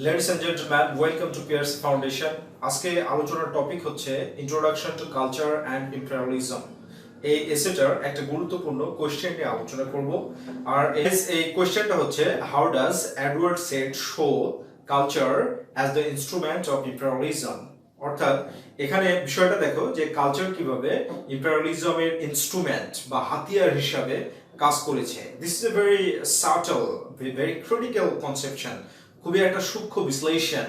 Ladies and gentlemen, welcome to Pierce Foundation. আজকে আলোচনার topic হচ্ছে introduction to culture and imperialism. এই এসেটার একটা গুরুত্বপূর্ণ কোশ্চেন নিয়ে আলোচনা করব। আর এই কোশ্চেনটা হচ্ছে how does Edward Said show culture as the instrument of imperialism. অর্থাৎ এখানে বিষয়টা দেখো যে কালচার কিভাবে ইম্পেরিয়ালিজমের ইনস্ট্রুমেন্ট বা হাতিয়ার হিসাবে কাজ করেছে। This is a very subtle, very critical conception. খুবই একটা সূক্ষ্ম বিশ্লেষণ,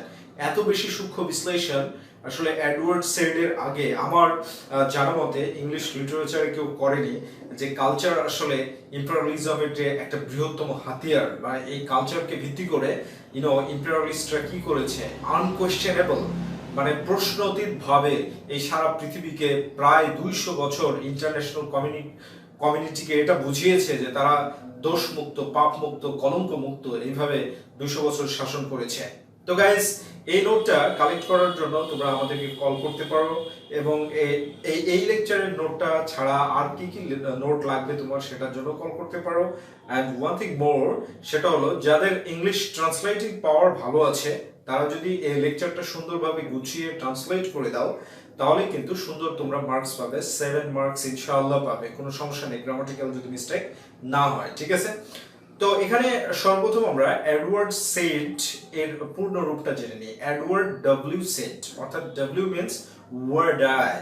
এত বেশি সূক্ষ্ম বিশ্লেষণ আসলে এডওয়ার্ড সেডের আগে আমার জানা মতে ইংলিশ লিটারেচারে কেউ করেনি। যে কালচার আসলে ইম্পেরিয়ালিজমের যে একটা বৃহত্তম হাতিয়ার, বা এই কালচারকে ভিত্তি করে ইম্পেরিয়ালিস্টরা কি করেছে, আনকোয়েশ্চেনেবল মানে প্রশ্নতীত ভাবে এই সারা পৃথিবীকে প্রায় 200 বছর ইন্টারন্যাশনাল কমিউনিটিকে এটা বুঝিয়েছে যে তারা দোষ মুক্ত, পাপ মুক্ত, কলঙ্ক মুক্ত, এইভাবে 200 বছর শাসন করেছে। তো গাইস, এই নোটটা কালেক্ট করার জন্য তোমরা আমাদেরকে কল করতে পারো, এবং এই লেকচারের নোটটা ছাড়া আর কি কি নোট লাগবে তোমার সেটার জন্য কল করতে পারো। অ্যান্ড ওয়ান থিং মোর, সেটা হলো যাদের ইংলিশ ট্রান্সলেটিং পাওয়ার ভালো আছে তারা যদি এই লেকচারটা সুন্দরভাবে গুছিয়ে ট্রান্সলেট করে দাও তাহলে কিন্তু সুন্দর তোমরা মার্কস পাবে, 7 মার্কস ইনশাআল্লাহ পাবে, কোনো সমস্যা নেই, গ্রামাটিক্যাল যদি মিস্টেক না হয়, ঠিক আছে। তো এখানে সর্বপ্রথম আমরা এডওয়ার্ড সেড এর পূর্ণ রূপটা জেনে নিই। এডওয়ার্ড ডব্লিউ সেড, অর্থাৎ W means Wadie,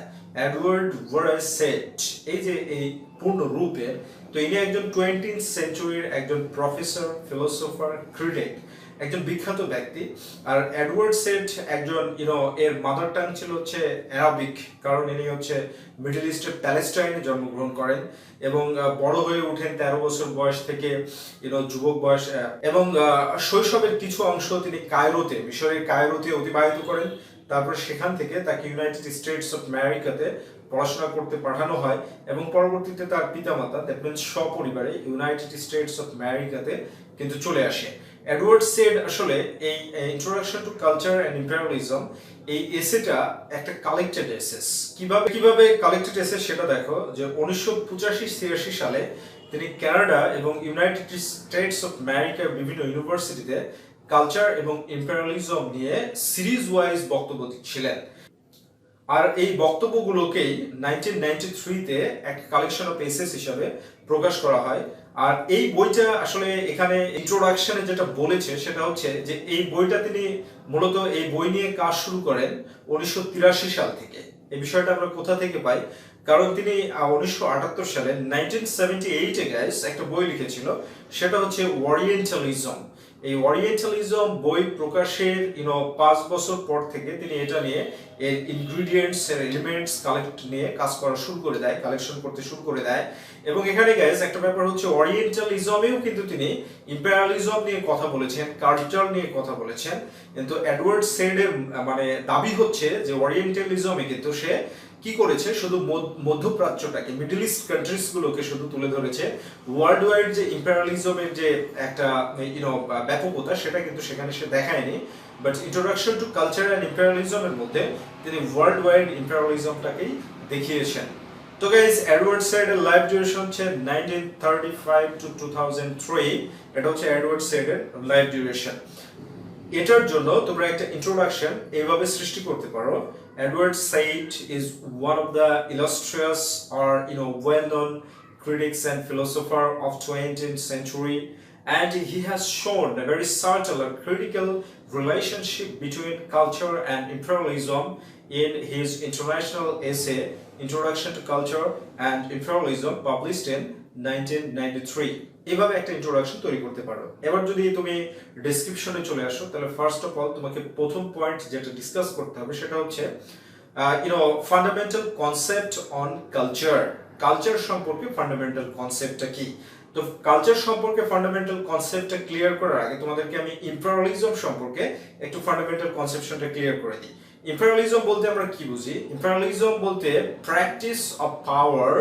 Edward Wadie Said, এই যে এই পূর্ণ রূপের। তো ইনি একজন 20th সেঞ্চুরির একজন প্রফেসর, ফিলোসোফার, ক্রিটিক, একজন বিখ্যাত ব্যক্তি। আর এডওয়ার্ড সেড একজন এর মাদার টাং ছিল হচ্ছে অ্যারাবিক, কারণ ইনি হচ্ছে মিডল ইস্টের প্যালেস্টাইনে জন্মগ্রহণ করেন এবং বড় হয়ে ওঠেন 13 বছর বয়স থেকে যুবক বয়স, এবং শৈশবের কিছু অংশ তিনি কায়রোতে, মিশরের কায়রোতে অতিবাহিত করেন। তারপর সেখান থেকে তাকে ইউনাইটেড স্টেটস অফ আমেরিকাতে পড়াশোনা করতে পাঠানো হয়, এবং পরবর্তীতে তার পিতামাতা দ্যাট মিন্স সপরিবারে ইউনাইটেড স্টেটস অফ আমেরিকাতে কিন্তু চলে আসে। এডওয়ার্ড সেড আসলে এই introduction to culture and imperialism, এই এসেটা একটা কালেক্টেড এসেস। কিভাবে কালেক্টেড এসেস সেটা দেখো, যে 1985-86 সালে তিনি কানাডা এবং ইউনাইটেড স্টেটস অফ আমেরিকার বিভিন্ন ইউনিভার্সিটিতে কালচার এবং ইম্পেরিয়ালিজম নিয়ে সিরিজ ওয়াইজ বক্তব্য দিচ্ছিলেন। আর এই বক্তব্যগুলোকেই 1993-তে একটা কালেকশন অফ এসেস হিসাবে প্রকাশ করা হয়। আর এই বইটা আসলে এখানে ইন্ট্রোডাকশনে যেটা বলেছে সেটা হচ্ছে যে এই বইটা তিনি মূলত এই বই নিয়ে কাজ শুরু করেন 1983 সাল থেকে। এই বিষয়টা আমরা কোথা থেকে পাই? কারণ তিনি 1978 সালে 1978-এ গাইস একটা বই লিখেছিল, সেটা হচ্ছে ওরিয়েন্টালিজম। এই ওরিয়েন্টালিজম বই প্রকাশের 5 বছর পর থেকে তিনি এটা নিয়ে এর ইনগ্রেডিয়েন্টস, এর এলিমেন্টস কালেক্ট নিয়ে কাজ করা শুরু করে দেয়, কালেকশন করতে শুরু করে দেয়। এবং এখানে গাইস একটা ব্যাপার হচ্ছে, ওরিয়েন্টালিজমেও কিন্তু তিনি ইম্পেরিয়ালিজম নিয়ে কথা বলেছেন, কালচার নিয়ে কথা বলেছেন। কিন্তু এডওয়ার্ড সেডের মানে দাবি হচ্ছে যে ওরিয়েন্টালিজমে কিন্তু সে কি করেছে, শুধু মধ্যপ্রাচ্যটাকে, মিডল ইস্ট কান্ট্রিজ গুলোকে শুধু তুলে ধরেছে। ওয়ার্ল্ড ওয়াইড যে ইম্পেরিয়ালিজমের যে একটা ব্যাপকতা, সেটা কিন্তু সেখানে সে দেখায়নি। But introduction to culture and ইম্পেরিয়ালিজমের মধ্যে তিনি ওয়ার্ল্ড ওয়াইড ইম্পেরিয়ালিজমটাকেই দেখিয়েছেন। তো গাইস, এডওয়ার্ড সেডের লাইফ ডিউরেশন হচ্ছে 1935 to 2003। এটা হচ্ছে এডওয়ার্ড সেডের লাইফ ডিউরেশন। এটার জন্য তোমরা একটা ইন্ট্রোডাকশন এইভাবে সৃষ্টি করতে পারো। Edward Said is one of the illustrious or well-known critics and philosopher of 20th century, and he has shown a very subtle and critical relationship between culture and imperialism in his international essay Introduction to Culture and Imperialism, published in 1993. এইভাবে একটা introduction তৈরি করতে পারো। এবার যদি তুমি ডেসক্রিপশনে চলে আসো, তাহলে ফার্স্ট অফ অল তোমাকে প্রথম পয়েন্ট যেটা ডিসকাস করতে হবে সেটা হচ্ছে fundamental concept on culture. Culture সম্পর্কে ফান্ডামেন্টাল কনসেপ্টটা কি? তো কালচার সম্পর্কে ফান্ডামেন্টাল কনসেপ্টটা ক্লিয়ার করার আগে তোমাদেরকে আমি ইম্পেরিয়ালিজম সম্পর্কে একটু ফান্ডামেন্টাল কনসেপশনটা ক্লিয়ার করে দিই। ইম্পেরিয়ালিজম বলতে আমরা কি বুঝি? ইম্পেরিয়ালিজম বলতে practice of power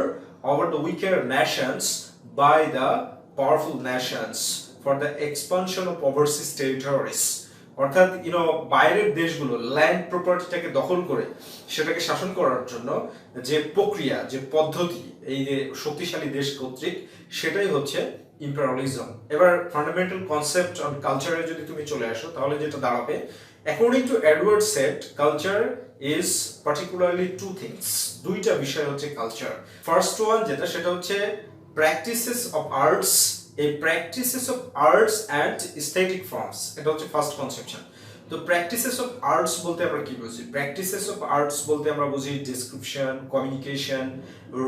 over the weaker nations by the powerful nations for the expansion of overseas territories. অর্থাৎ বাইরের দেশগুলো ল্যান্ড প্রপার্টিটাকে দখল করে সেটাকে শাসন করার জন্য যে প্রক্রিয়া, যে পদ্ধতি এই যে শক্তিশালী দেশ কর্তৃক, সেটাই হচ্ছে imperialism. এবার ফান্ডামেন্টাল কনসেপ্ট অন কালচারে যদি তুমি চলে আসো তাহলে যেটা দাঁড়াবে, according to Edward Said, culture is particularly two things, দুইটা বিষয় হচ্ছে কালচার। ফার্স্ট ওয়ান যেটা, সেটা হচ্ছে প্র্যাকটিসেস অফ আর্টস, এই practices of arts and aesthetic forms, এটা হচ্ছে ফার্স্ট কনসেপশন। তো প্র্যাকটিসেস অফ আর্টস বলতে আমরা কি বুঝি? প্র্যাকটিসেস অফ আর্টস বলতে আমরা বুঝি description, communication,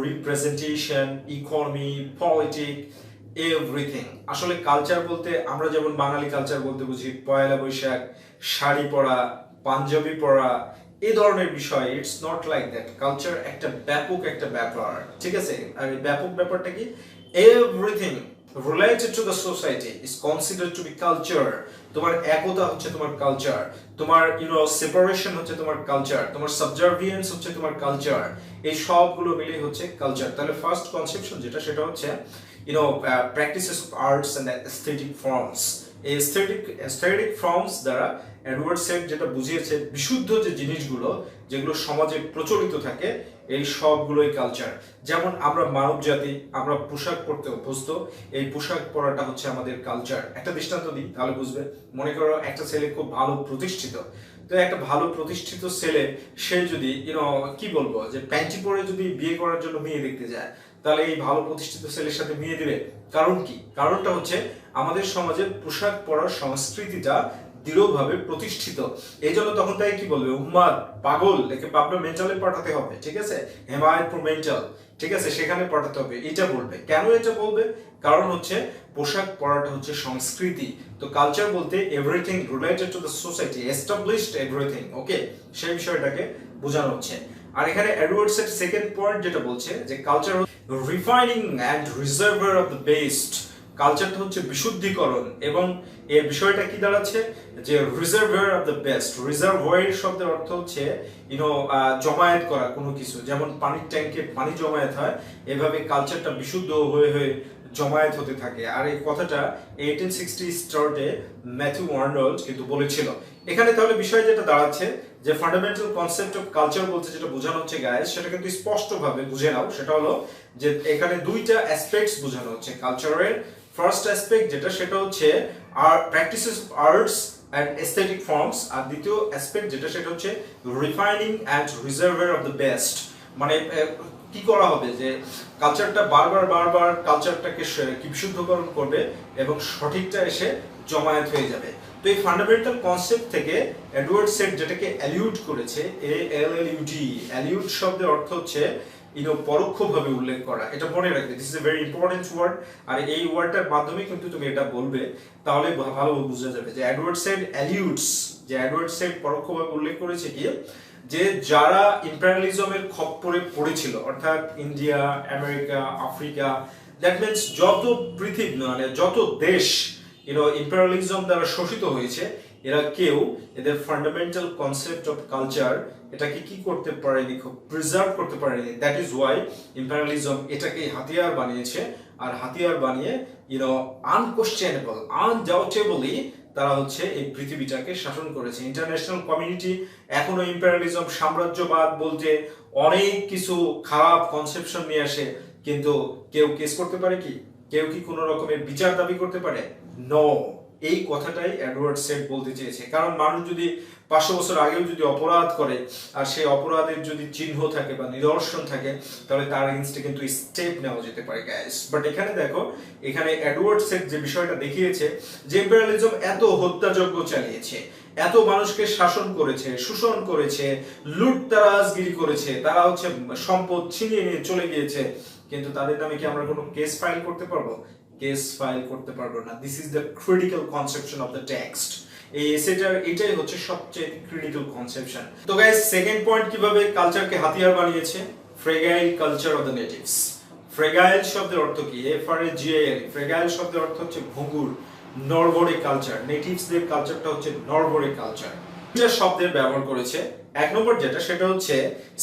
representation, economy, politic, everything. আসলে কালচার বলতে আমরা যেমন বাঙালি কালচার বলতে বুঝি পয়লা বৈশাখ, শাড়ি পরা, পাঞ্জাবি পরা, এই ধরনের বিষয়। It's not like that. Culture একটা ব্যাপক একটা ব্যাপার, ঠিক আছে? আর এই ব্যাপক ব্যাপারটা কি? Everything related to the society is considered to be culture. তোমার একতা হচ্ছে তোমার কালচার, তোমার সেপারেশন হচ্ছে তোমার কালচার, তোমার সাবজার্ভিয়েন্স হচ্ছে তোমার কালচার, এই সবগুলো মিলে হচ্ছে কালচার। তাহলে ফার্স্ট কনসেপশন যেটা, সেটা হচ্ছে practices of arts and aesthetic forms. এই এস্থেটিক ফর্মস দ্বারা এডওয়ার্ড সেড যেটা বুঝিয়েছে, বিশুদ্ধ যে জিনিসগুলো যেগুলো সমাজে প্রচলিত থাকে, এই সবগুলোই কালচার। যেমন আমরা মানব জাতি, আমরা পোশাক পরতে অভ্যস্ত, এই পোশাক পরাটা হচ্ছে আমাদের কালচার। একটা দৃষ্টান্ত দিই তাহলে বুঝবে। মনে করো একটা ছেলে খুব ভালো প্রতিষ্ঠিত, তো একটা ভালো প্রতিষ্ঠিত ছেলে, সে যদি কি বলবো, যে প্যান্টি পরে যদি বিয়ে করার জন্য মেয়ে দেখতে যায়, তাহলে এই ভালো প্রতিষ্ঠিত ছেলের সাথে বিয়ে দিবে। কারণ কি? কারণটা হচ্ছে আমাদের সমাজে পোশাক পরার সংস্কৃতিটা দৃঢ়ভাবে প্রতিষ্ঠিত। এই জন্য তখন তাই কি বলবে, উম্মাদ, পাগল, একে পাবনা মেন্টালে পাঠাতে হবে, ঠিক আছে? হেমায়তপুর মেন্টাল, ঠিক আছে, সেখানে পাঠাতে হবে, এটা বলবে। কেন এটা বলবে? কারণ হচ্ছে পোশাক পরাটা হচ্ছে সংস্কৃতি। তো কালচার বলতে everything related to the society, established everything, okay, সেই বিষয়টাকে বোঝানো হচ্ছে। আর এখানে এডওয়ার্ডসের সেকেন্ড পয়েন্ট যেটা বলছে, যে culture refining and reservoir of the best. কালচারটা হচ্ছে বিশুদ্ধিকরণ, এবং এই বিষয়টা কি দাঁড়াচ্ছে, যে reservoir of the best. Reservoir শব্দের অর্থ হচ্ছে জমায়েত করা কোনো কিছু, যেমন পানির ট্যাঙ্কে পানি জমায়েত হয়, এভাবে কালচারটা বিশুদ্ধ হয়ে হয়ে জমায়েত হতে থাকে। আর এই কথাটা 1860 স্টার্টে ম্যাথিউ আর্নল্ড কিন্তু বলেছিল। এখানে তাহলে বিষয় যেটা দাঁড়াচ্ছে, যে ফান্ডামেন্টাল কনসেপ্ট অফ কালচার বলতে যেটা বোঝানো হচ্ছে গাইস, সেটা কিন্তু স্পষ্টভাবে বুঝে নাও। সেটা হলো যে এখানে দুইটা অ্যাসপেক্টস বোঝানো হচ্ছে কালচারের। ফার্স্ট অ্যাসপেক্ট যেটা, সেটা হচ্ছে practices of arts and aesthetic forms, আর দ্বিতীয় অ্যাসপেক্ট যেটা, সেটা হচ্ছে refining and reservoir of the best. মানে কি করা হবে, যে কালচারটা বারবার কালচারটাকে কি বিশুদ্ধকরণ করবে, এবং সঠিকটা এসে জমায়েত হয়ে যাবে। তো এই ফান্ডামেন্টাল কনসেপ্ট থেকে এডওয়ার্ড সেড যেটাকে অ্যালিউড করেছে, ALLUD, অ্যালিউড শব্দের অর্থ হচ্ছে পরোক্ষভাবে উল্লেখ করা। এটা মনে রাখবে, this is a very important word. আর এই ওয়ার্ডটার মাধ্যমে কিন্তু তুমি এটা বলবে, তাহলে ভালোভাবে বোঝা যাবে যে এডওয়ার্ড সেড অ্যালিউডস, যে এডওয়ার্ড সেড পরোক্ষভাবে উল্লেখ করেছে কি, যে যারা ইম্পেরিয়ালিজমের খপ্পরে পড়েছিল, অর্থাৎ India, America, Africa, that means যত পৃথিবী, মানে যত দেশ ইম্পেরিয়ালিজম দ্বারা শোষিত হয়েছে, এরা কেউ এদের ফান্ডামেন্টাল কনসেপ্ট অফ কালচার এটাকে কি করতে পারেনি, খুব প্রিজার্ভ করতে পারেনি। দ্যাট ইজ ওয়াই ইম্পেরিয়ালিজম এটাকে হাতিয়ার বানিয়েছে, আর হাতিয়ার বানিয়ে আনকোশ্চেনেবল, আনডাউটেবলি তারা হচ্ছে এই পৃথিবীটাকে শাসন করেছে। ইন্টারন্যাশনাল কমিউনিটি এখনো ইম্পেরিয়ালিজম, সাম্রাজ্যবাদ বলতে অনেক কিছু খারাপ কনসেপশন নিয়ে আসে, কিন্তু কেউ কেস করতে পারে কি? কেউ কি কোনো রকমের বিচার দাবি করতে পারে? নো। এই কথাটাই এডওয়ার্ড সেড বলতে চেয়েছে। কারণ মানুষ যদি 500 বছর আগেও যদি অপরাধ করে, আর সেই অপরাধের যদি চিহ্ন থাকে বা নিদর্শন থাকে, তাহলে তার এগেইনস্টে কিন্তু স্টেপ নেওয়া যেতে পারে গাইস। বাট এখানে দেখো, এখানে এডওয়ার্ড সেড যে বিষয়টা দেখিয়েছে, যে ইম্পেরিয়ালিজম এত হত্যাযজ্ঞ চালিয়েছে, এত মানুষকে শাসন করেছে, শোষণ করেছে, লুটতারাজগিরি করেছে, তারা হচ্ছে সম্পদ ছিনিয়ে নিয়ে চলে গিয়েছে, কিন্তু তাদের নামে কি আমরা কোনো কেস ফাইল করতে পারবো? কেস ফাইল করতে পারবো না। This is the critical conception of the text. এই এসেটার এটাই হচ্ছে সবচেয়ে ক্রিটিক্যাল কনসেপশন। তো গাইস, সেকেন্ড পয়েন্ট, কিভাবে কালচারকে হাতিয়ার বানিয়েছে, ফ্রেগাইল কালচার অফ দ্য নেটিভস। ফ্রেগাইল শব্দের অর্থ কি? FRAGIL। ফ্রেগাইল শব্দের অর্থ হচ্ছে ভঙ্গুর, নরবরে কালচার। নেটিভসদের কালচারটা হচ্ছে নরবরে কালচার। দুইটা শব্দের ব্যবহার করেছে। এক নম্বর যেটা, সেটা হচ্ছে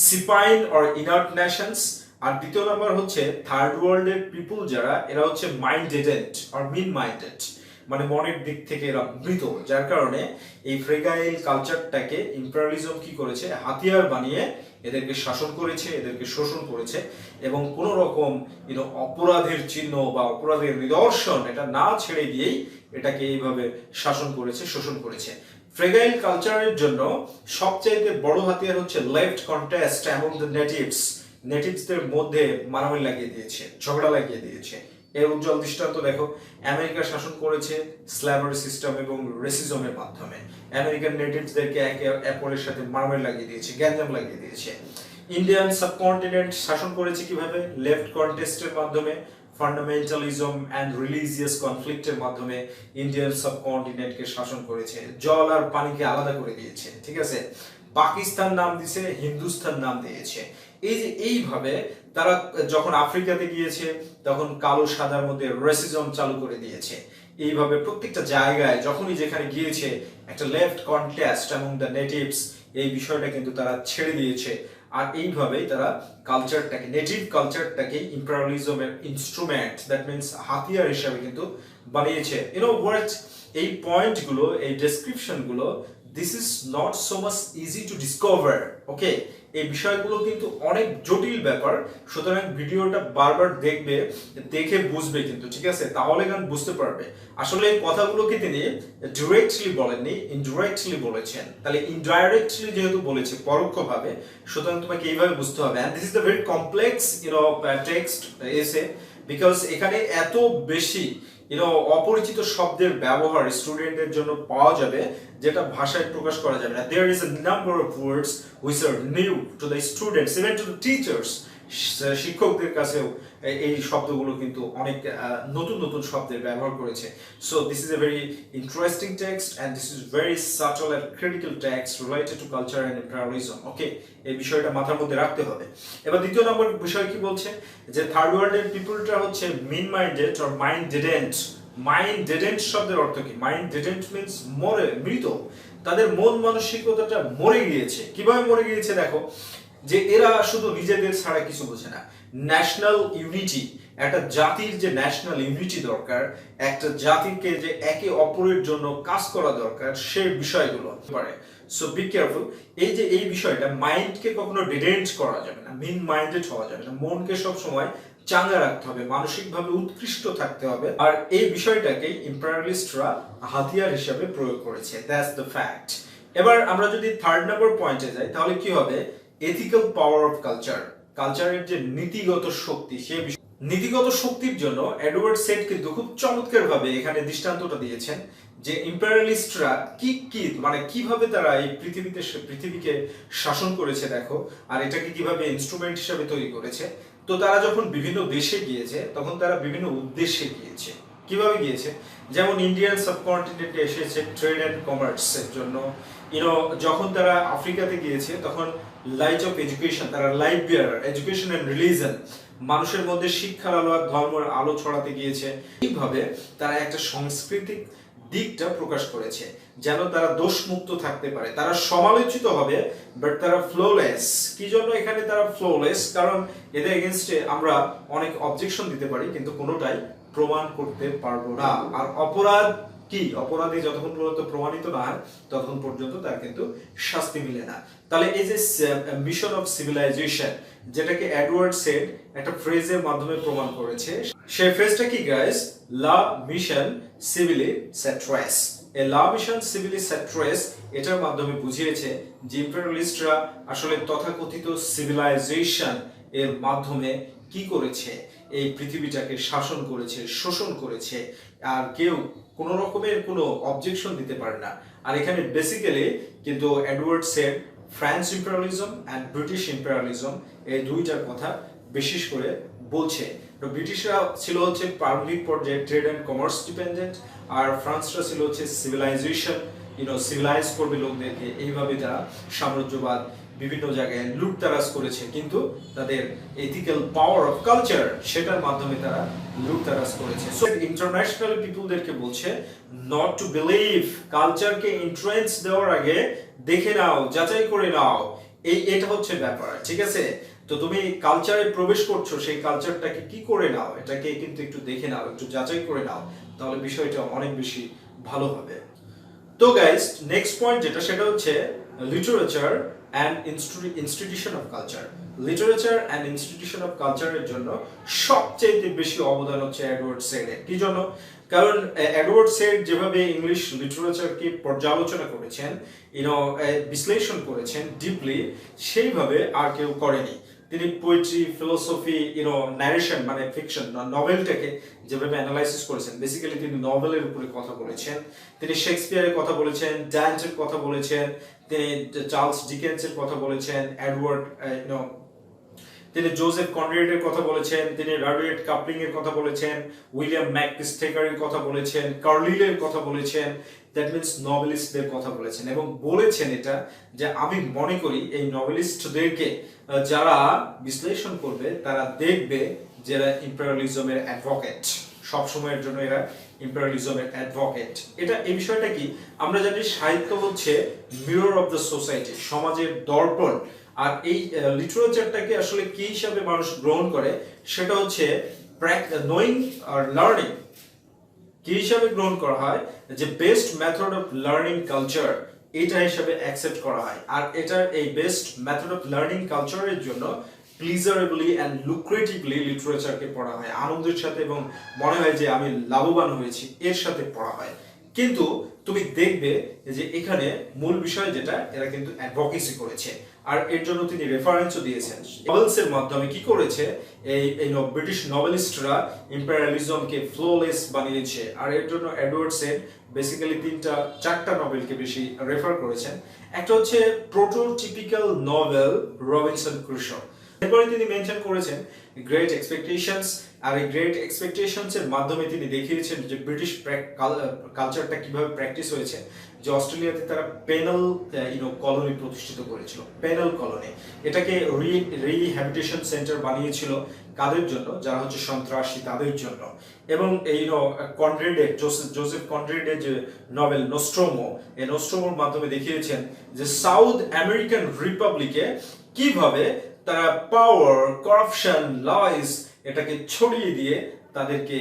সিপাইন অর ইনার্ট নেশনস, আর দ্বিতীয় নাম্বার হচ্ছে থার্ড ওয়ার্ল্ডের পিপল যারা, এরা হচ্ছে মাইন্ডেড অর মিন মাইন্ডেড, মানে মনের দিক থেকে এরা মৃত। যার কারণে এই ফ্রেগাইল কালচারটাকে ইম্পেরিয়ালিজম কি করেছে, হাতিয়ার বানিয়ে এদেরকে শাসন করেছে, এদেরকে শোষণ করেছে, এবং কোনো রকম অপরাধের চিহ্ন বা অপরাধের নিদর্শন এটা না ছেড়ে দিয়েই এটাকে এইভাবে শাসন করেছে, শোষণ করেছে। ফ্রেগাইল কালচারের জন্য সবচাইতে বড় হাতিয়ার হচ্ছে লেফট কন্টেস্ট অ্যামং দ্য নেটিভসদের মধ্যে মারামারি লাগিয়ে দিয়েছে, ঝগড়া লাগিয়ে দিয়েছে। এর উজ্জ্বল দৃষ্টান্ত দেখো, আমেরিকা শাসন করেছে স্ল্যাভারি সিস্টেম এবং রেসিজমের মাধ্যমে। আমেরিকান নেটিভসদেরকে একে অপরের সাথে মারামারি লাগিয়ে দিয়েছে, গ্যাঞ্জাম লাগিয়ে দিয়েছে। ইন্ডিয়ান সাবকন্টিনেন্ট শাসন করেছে কিভাবে? লেফট কন্টেস্টের মাধ্যমে, ফান্ডামেন্টালিজম অ্যান্ড রিলিজিয়াস কনফ্লিক্টের মাধ্যমে ইন্ডিয়ান সাবকন্টিনেন্টকে শাসন করেছে, জল আর পানিকে আলাদা করে দিয়েছে, ঠিক আছে। পাকিস্তান নাম দিয়েছে, হিন্দুস্তান নাম দিয়েছে। এই যে এইভাবে তারা যখন আফ্রিকাতে গিয়েছে তখন কালো সাদার মধ্যে রেসিজম চালু করে দিয়েছে। এইভাবে প্রত্যেকটা জায়গায় যখনই যেখানে গিয়েছে একটা লেফট কন্টেস্ট এবং দ্য নেটিভস, এই বিষয়টা কিন্তু তারা ছেড়ে দিয়েছে। আর এইভাবেই তারা কালচারটাকে, নেটিভ কালচারটাকে ইম্পেরিয়ালিজমের ইনস্ট্রুমেন্ট, দ্যাট মিনস হাতিয়ার হিসাবে কিন্তু বানিয়েছে। ওয়ার্ড এই পয়েন্টগুলো, এই ডেসক্রিপশনগুলো, this is not so much easy to discover, okay. এই বিষয়গুলো কিন্তু অনেক জটিল ব্যাপার, সুতরাং ভিডিওটা বারবার দেখবে, দেখে বুঝবে কিন্তু, ঠিক আছে, তাহলে গান বুঝতে পারবে। আসলে এই কথাগুলোকে তিনি ডিরেক্টলি বলেননি, ইনডিরেক্টলি বলেছেন। তাহলে ইনডাইরেক্টলি যেহেতু বলেছে, পরোক্ষভাবে, সুতরাং তোমাকে এইভাবে বুঝতে হবে। And this is the very complex text essay, because এখানে এত বেশি অপরিচিত শব্দের ব্যবহার স্টুডেন্টদের জন্য পাওয়া যাবে যেটা ভাষায় প্রকাশ করা যাবে না। There is a number of words which are new to the students, even to the teachers. শিক্ষকদের কাছেও এই শব্দগুলো কিন্তু অনেক নতুন নতুন শব্দের ব্যবহার করেছে। So this is a very interesting text and this is very subtle and critical text related to culture and imperialism. Okay, এই বিষয়টা মাথার মধ্যে রাখতে হবে। এবার দ্বিতীয় নম্বর বিষয় কি বলছে, যে থার্ড ওয়ার্ল্ডের পিপলটা হচ্ছে mean minded or mind didn't. Mind didn't শব্দের অর্থ কি? মাইন্ড ডিডেন্ট মিন্স মরে, মৃত। তাদের মন মানসিকতাটা মরে গিয়েছে। কিভাবে মরে গিয়েছে দেখো, যে এরা শুধু নিজেদের ছাড়া কিছু বোঝে না। ন্যাশনাল ইউনিটি, একটা জাতির যে ন্যাশনাল ইউনিটি দরকার, একটা জাতিকে যে একে অপরের জন্য কাজ করা দরকার, সেই বিষয়গুলো পারে। So be careful. এই যে এই বিষয়টা, মাইন্ডকে কখনো ডিডেন্ট করা যাবে না, মিন মাইন্ডেড হওয়া যাবে না। মনকে সব সময় চাঙ্গা রাখতে হবে, মানসিকভাবে উৎকৃষ্ট থাকতে হবে। আর এই বিষয়টাকে ইম্পেরিয়ালিস্টরা হাতিয়ার হিসেবে প্রয়োগ করেছে, দ্যাটস দ্য ফ্যাক্ট। এবার আমরা যদি থার্ড নাম্বার পয়েন্টে যাই, তাহলে কি হবে? এথিক্যাল পাওয়ার অফ কালচার, কালচারের যে নীতিগত শক্তি, সেই নীতিগত শক্তির জন্য এডওয়ার্ড সেড কিন্তু খুব চমৎকারভাবে এখানে দৃষ্টান্তটা দিয়েছেন, যে ইম্পেরিয়ালিস্টরা কি মানে কিভাবে তারা এই পৃথিবীকে শাসন করেছে দেখো, আর এটাকে কিভাবে ইনস্ট্রুমেন্ট হিসেবে তৈরি করেছে। তো তারা যখন বিভিন্ন দেশে গিয়েছে তখন তারা বিভিন্ন উদ্দেশ্যে গিয়েছে। কিভাবে গিয়েছে? যেমন ইন্ডিয়ান সাবকন্টিনেন্টে এসেছে ট্রেড অ্যান্ড কমার্সের জন্য। যখন তারা আফ্রিকাতে গিয়েছে তখন লাইট অফ এডুকেশন, তারা light bearer, education and religion, মানুষের মধ্যে শিক্ষার আলো আর ধর্মের আলো ছড়াতে গিয়েছে। এইভাবে তারা একটা সাংস্কৃতিক দিকটা প্রকাশ করেছে, যেন তারা দোষমুক্ত থাকতে পারে। তারা সমালোচিত হবে বাট তারা ফ্লোলেস। কি জন্য এখানে তারা ফ্লোলেস? কারণ এদের এগেইনস্টে আমরা অনেক অবজেকশন দিতে পারি কিন্তু কোনোটাই প্রমাণ করতে পারবো না। আর অপরাধ কি, অপরাধী যতক্ষণ পর্যন্ত প্রমাণিত না হয় ততক্ষণ পর্যন্ত তার কিন্তু শাস্তি মিলে না। তাহলে এই যে মিশন অফ সিভিলাইজেশন, যেটাকে এডওয়ার্ড সেড একটা ফ্রেজের মাধ্যমে প্রমাণ করেছে, সেই ফ্রেজটা কি গাইস? লা মিশন সিভিলি সেট্রেস। এই লা মিশন সিভিলি সেট্রেস এটার মাধ্যমে বুঝিয়েছে যে ইম্পেরিয়ালিস্টরা আসলে তথাকথিত সিভিলাইজেশন এর মাধ্যমে কি করেছে, এই পৃথিবীটাকে শাসন করেছে, শোষণ করেছে, আর কেউ কোনো রকমের কোনো অবজেকশন দিতে পারে না। আর এখানে বেসিক্যালি কিন্তু Edward Said France imperialism and British imperialism, এই দুইটার কথা বিশেষ করে বলছে। তো ব্রিটিশরা ছিল হচ্ছে প্রারম্ভিক পর্যায়ে ট্রেড অ্যান্ড কমার্স ডিপেন্ডেন্ট, আর ফ্রান্সরা ছিল হচ্ছে সিভিলাইজেশন, সিভিলাইজ করবে লোকদেরকে। এইভাবে তারা সাম্রাজ্যবাদ বিভিন্ন জায়গায় লুটতারাজ করেছে, কিন্তু তাদের এথিক্যাল পাওয়ার অফ কালচার, সেটার মাধ্যমে তারা লুটতারাজ করেছে। সো ইন্টারন্যাশনাল পিপলদেরকে বলছে নট টু বিলিভ, কালচারকে ইন্ট্রেন্স দেওয়ার আগে দেখে নাও, যাচাই করে নাও। এটা হচ্ছে ব্যাপার, ঠিক আছে? তো তুমি কালচারে প্রবেশ করছো, সেই কালচারটাকে কি করে নাও, এটাকে কিন্তু একটু দেখে নাও, একটু যাচাই করে নাও, তাহলে বিষয়টা অনেক বেশি ভালো হবে। তো গাইস, নেক্সট পয়েন্ট যেটা, সেটা হচ্ছে literature and institution of culture. Literature and institution of কালচারের জন্য সবচেয়ে বেশি অবদান হচ্ছে এডওয়ার্ড সেডের। কি জন্য? কারণ এডওয়ার্ড সেড যেভাবে ইংলিশ লিটারেচারকে পর্যালোচনা করেছেন, বিশ্লেষণ করেছেন ডিপলি, সেইভাবে আর কেউ করেনি। তিনি পোয়েট্রি, ফিলোসফি, ন্যারেশন মানে ফিকশন, নভেলটাকে যেভাবে অ্যানালাইসিস করেছেন, বেসিক্যালি তিনি নভেলের উপরে কথা বলেছেন, তিনি শেক্সপিয়ারের কথা বলেছেন, ডান্টের কথা বলেছেন, তিনি চার্লস ডিকেন্সের কথা বলেছেন, তিনি জোসেফ কনরেডের কথা বলেছেন, তিনি রাডিয়েট কাপলিং এর কথা বলেছেন, উইলিয়াম ম্যাকপিস্টেকারের কথা বলেছেন, কার্লিলের কথা বলেছেন, দ্যাট মিনস নভেলিস্টদের কথা বলেছেন, এবং বলেছেন এটা যে আমি মনে করি এই নভেলিস্টদেরকে যারা বিশ্লেষণ করবে তারা দেখবে যারা ইম্পেরিয়ালিজমের অ্যাডভোকেট, সব সময়ের জন্য এরা ইম্পেরিয়ালিজমের অ্যাডভোকেট। এই বিষয়টা কি আমরা জানি, সাহিত্য হচ্ছে মিরর অফ দ্য সোসাইটি, সমাজের দর্পণ। আর এই লিটারেচারটাকে আসলে কি হিসাবে মানুষ গ্রহণ করে, সেটা হচ্ছে নোয়িং আর লার্নিং। কি হিসাবে গ্রহণ করা হয়? যে best method of learning culture, এটা হিসাবে অ্যাকসেপ্ট করা হয়। আর এটার এই বেস্ট মেথড অফ লার্নিং কালচারের জন্য প্লিজারেবলি অ্যান্ড লুক্রেটিভলি লিটারেচারকে পড়া হয়, আনন্দের সাথে, এবং মনে হয় যে আমি লাভবান হয়েছি এর সাথে পড়া হয়। কিন্তু তুমি দেখবে যে এখানে মূল বিষয় যেটা, এরা কিন্তু অ্যাডভোকেসি করেছে, আর এর জন্য তিনি রেফারেন্সও দিয়েছেন। নভেলসের মাধ্যমে কি করেছে, এই ব্রিটিশ নভেলিস্টরা ইম্পেরিয়ালিজমকে ফ্লোলেস বানিয়েছে। আর এর জন্য এডওয়ার্ড সেড বেসিক্যালি 3-4টা নভেলকে বেশি রেফার করেছেন। একটা হচ্ছে প্রোটোটিপিক্যাল নভেল রবিনসন ক্রুশো। এরপরে তিনি মেনশন করেছেন গ্রেট এক্সপেকটেশনস, আর এই গ্রেট এক্সপেকটেশনস এর মাধ্যমে তিনি দেখিয়েছেন যে ব্রিটিশ কালচারটা কিভাবে প্র্যাকটিস হয়েছে। যে অস্ট্রেলিয়াতে তারা পেনাল কলোনি প্রতিষ্ঠিত করেছিল, পেনাল কলোনি, এটাকে রিহ্যাবিটেশন সেন্টার বানিয়েছিল কাদের জন্য? যারা হচ্ছে সন্ত্রাসী, তাদের জন্য। এবং এই কনরেডের, জোসেফ কনরেডের যে নভেল নোস্ট্রোমো, এই নোস্ট্রোমোর মাধ্যমে দেখিয়েছেন যে সাউথ আমেরিকান রিপাবলিকে কিভাবে তারা পাওয়ার, করাপশন, লাইস এটাকে ছড়িয়ে দিয়ে তাদেরকে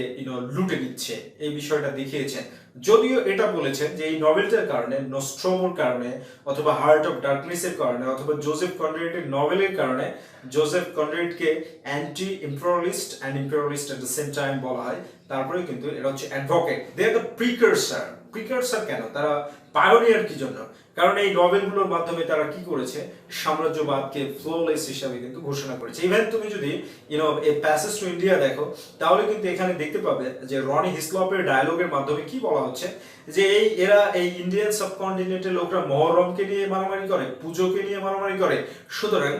লুটে দিচ্ছে, এই বিষয়টা দেখিয়েছেন। যদিও এটা বলেছেন যে এই নভেলটার কারণে, নোস্ট্রোমোর কারণে, অথবা হার্ট অফ ডার্কনেসের কারণে, অথবা জোসেফ কনরেডের নভেলের কারণে, জোসেফ কনরেডকে anti imperialist and imperialist at the same time বলা হয়। তারপরে কিন্তু এরা হচ্ছে advocate, they are the precursor. Precursor কেন? তারা পায়োনিয়ার কি জন্য? কারণ এই নভেলগুলোর মাধ্যমে তারা কি করেছে, সাম্রাজ্যবাদকে ফ্লোলেস হিসাবে কিন্তু ঘোষণা করেছে। ইভেন তুমি যদি এই প্যাসেজ টু ইন্ডিয়া দেখো, তাহলে কিন্তু এখানে দেখতে পাবে যে রনি হিসলপের ডায়ালগের মাধ্যমে কি বলা হচ্ছে, যে এরা এই ইন্ডিয়ান সাবকন্টিনেন্টের লোকরা মহরমকে নিয়ে মারামারি করে, পুজোকে নিয়ে মারামারি করে। সুতরাং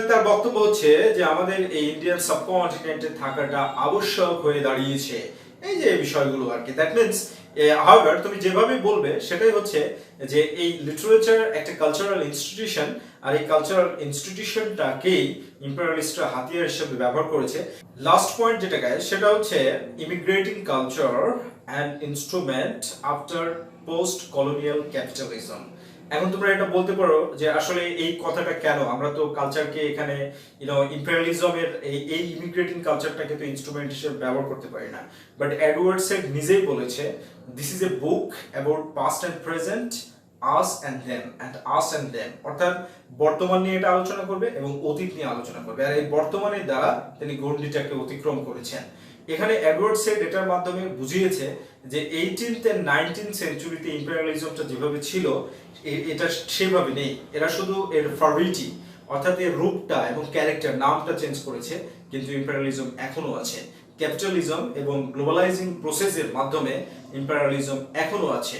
তার বক্তব্য হচ্ছে যে আমাদের এই ইন্ডিয়ান সাবকন্টিনেন্টে থাকাটা আবশ্যক হয়ে দাঁড়িয়েছে। এই যে বিষয়গুলো আর কি, দ্যাট মিনস হাউএভার তুমি যেভাবে বলবে সেটাই হচ্ছে যে এই লিটারেচার একটা কালচারাল ইনস্টিটিউশন, আর এই কালচারাল ইনস্টিটিউশনটাকেই ইম্পেরিয়ালিস্টরা হাতিয়ার হিসেবে ব্যবহার করেছে। লাস্ট পয়েন্ট যেটা গায়, সেটা হচ্ছে immigrating culture and instrument after post colonial capitalism. এখন তোমরা এটা বলতে পারো যে আসলে এই কথাটা কেন, আমরা তো কালচারকে এখানে ইম্পেরিয়ালিজমের এই ইমিগ্রেটিং কালচারটাকে তো ইনস্ট্রুমেন্ট হিসেবে ব্যবহার করতে পারি না। বাট এডওয়ার্ড সেড নিজেই বলেছে, this is A book about past and present, us and them, অর্থাৎ বর্তমান নিয়ে এটা আলোচনা করবে এবং অতীত নিয়ে আলোচনা করবে। আর এই বর্তমানের দ্বারা তিনি গণ্ডিটাকে অতিক্রম করেছেন। এখানে এডওয়ার্ড সেড এটার মাধ্যমে বুঝিয়েছে যে 18th and 19th সেঞ্চুরিতে ইম্পেরিয়ালিজমটা যেভাবে ছিল এটা সেভাবে নেই। এরা শুধু এর ফর্মিটি, অর্থাৎ এর রূপটা এবং ক্যারেক্টার, নামটা চেঞ্জ করেছে, কিন্তু ইম্পেরিয়ালিজম এখনো আছে। ক্যাপিটালিজম এবং গ্লোবালাইজিং প্রসেসের মাধ্যমে ইম্পেরিয়ালিজম এখনো আছে।